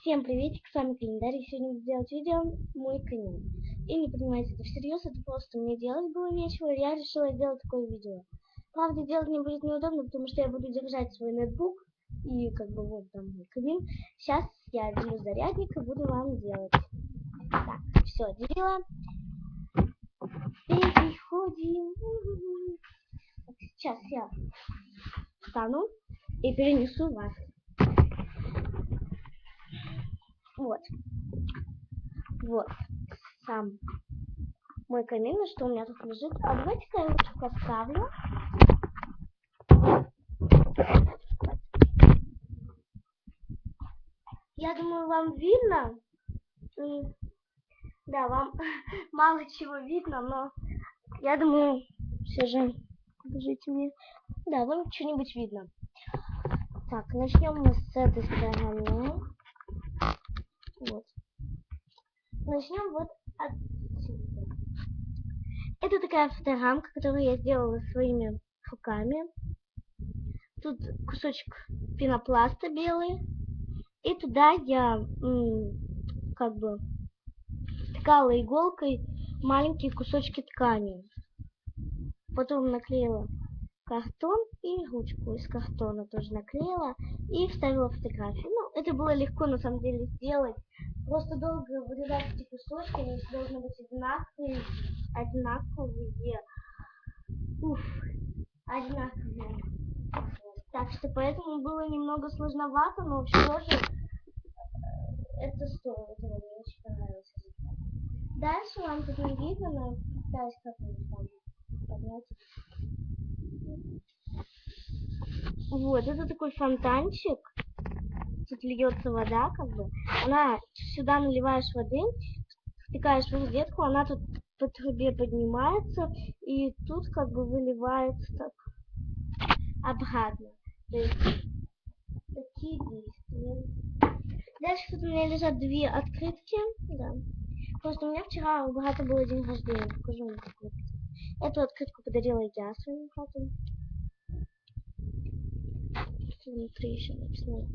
Всем приветик, с вами Календарь, и сегодня буду делать видео «Мой камин». И не понимайте это всерьез, это просто мне делать было нечего, и я решила сделать такое видео. Правда, делать мне будет неудобно, потому что я буду держать свой ноутбук, и как бы вот там мой камин. Сейчас я делю зарядник и буду вам делать. Так, все, делила. Переходим. Сейчас я встану и перенесу вас. Вот сам мой камин, что у меня тут лежит. А давайте-ка я лучше поставлю. Я думаю, вам видно. Да, вам мало чего видно, но я думаю, все же, покажите мне. Да, вам что-нибудь видно. Так, начнем мы с этой стороны. Вот. Начнем вот отсюда. Это такая фоторамка, которую я сделала своими руками. Тут кусочек пенопласта белый. И туда я как бы ткала иголкой маленькие кусочки ткани. Потом наклеила картон и ручку из картона тоже наклеила и вставила фотографию. Ну, это было легко на самом деле сделать. Просто долго вырезать эти кусочки, они должны быть одинаковые. Одинаковые. Так что поэтому было немного сложновато, но все же это стоило. Это мне очень понравилось. Дальше вам тут не видно, но пытаюсь как-нибудь там поднять. Вот, это такой фонтанчик. Тут льется вода, как бы. Она сюда наливаешь воды, втыкаешь в розетку, она тут по трубе поднимается, и тут как бы выливается так обратно. То есть такие действия. Дальше тут у меня лежат две открытки. Да. Просто у меня вчера у брата был день рождения. Покажу вам какую-то. Эту открытку подарила я своему брату. Внутри еще написано.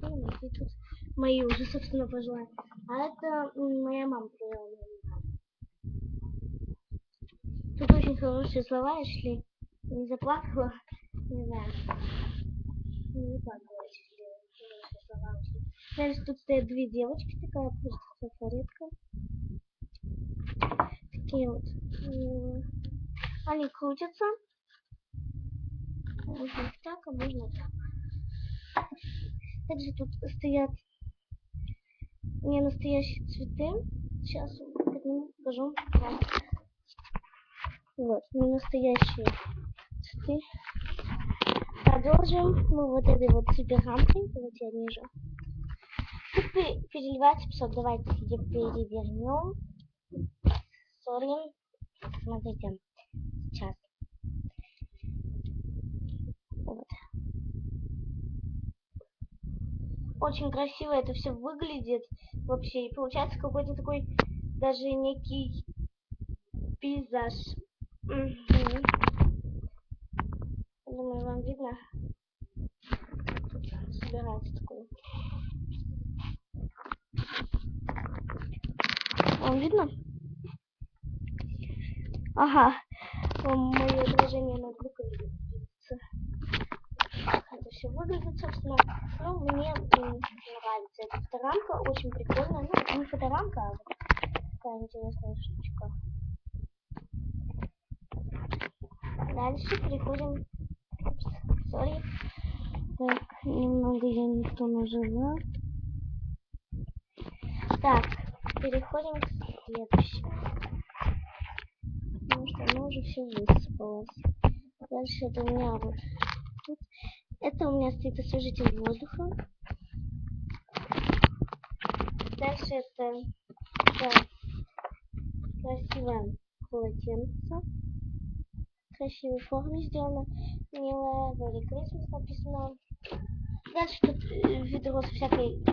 И тут мои уже, собственно, пожелания. А это моя мама подарила мне. Тут очень хорошие слова, если не заплакала. Не знаю. Не заплакала, если хорошие слова. Дальше тут стоят две девочки, такая просто фаворитка. Такие вот. Они крутятся. Можно так, а можно так. Также тут стоят не настоящие цветы. Сейчас покажу вам. Вот, не настоящие цветы. Продолжим мы вот этой вот супер рамкой. Вот я ниже. Тут переливается песок. Давайте ее перевернем. Сори. Смотрите. Сейчас. Вот. Очень красиво это все выглядит вообще. И получается какой-то такой даже некий пейзаж. Думаю, вам видно. Тут собирается такой. Вам видно? Ага. Мое движение ноутбука видится. Это все выглядит, собственно. Ну, мне нравится эта фоторамка. Очень прикольная. Ну, не фоторамка, а вот такая интересная штучка. Дальше переходим. Сори. Так, немного я не то нажала. Так, переходим к следующему. Потому что оно уже все высыпалось. Дальше это у меня вот тут. Это у меня стоит освежитель воздуха. Дальше это красивое полотенце. Красивой форме сделано. Милая, Merry Christmas написано. Дальше тут ведро с всякой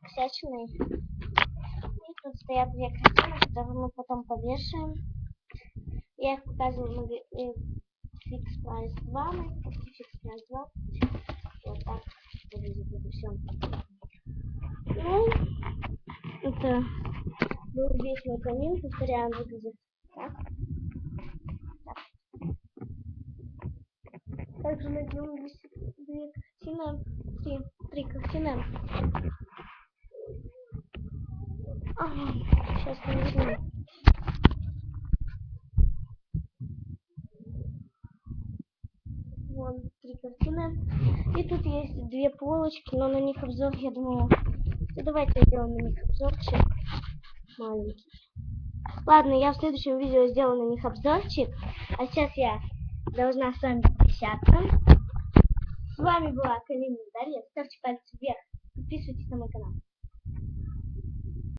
всячиной. И тут стоят две картины, которые мы потом повешаем. Я их показываю в Fix Price 2. Fix Price 2. Вот так выглядит это все. Ну, это был весь мой камин. Повторяю, он выглядит так. Также на нем висит две картины. Три картины. Сейчас найду. Вон 3 картины. И тут есть 2 полочки, но на них обзор, я думаю, давайте сделаем на них обзорчик маленький. Ладно, я в следующем видео сделаю на них обзорчик. А сейчас я должна с вами прощаться. С вами была Калина Дарья. Ставьте пальцы вверх. Подписывайтесь на мой канал.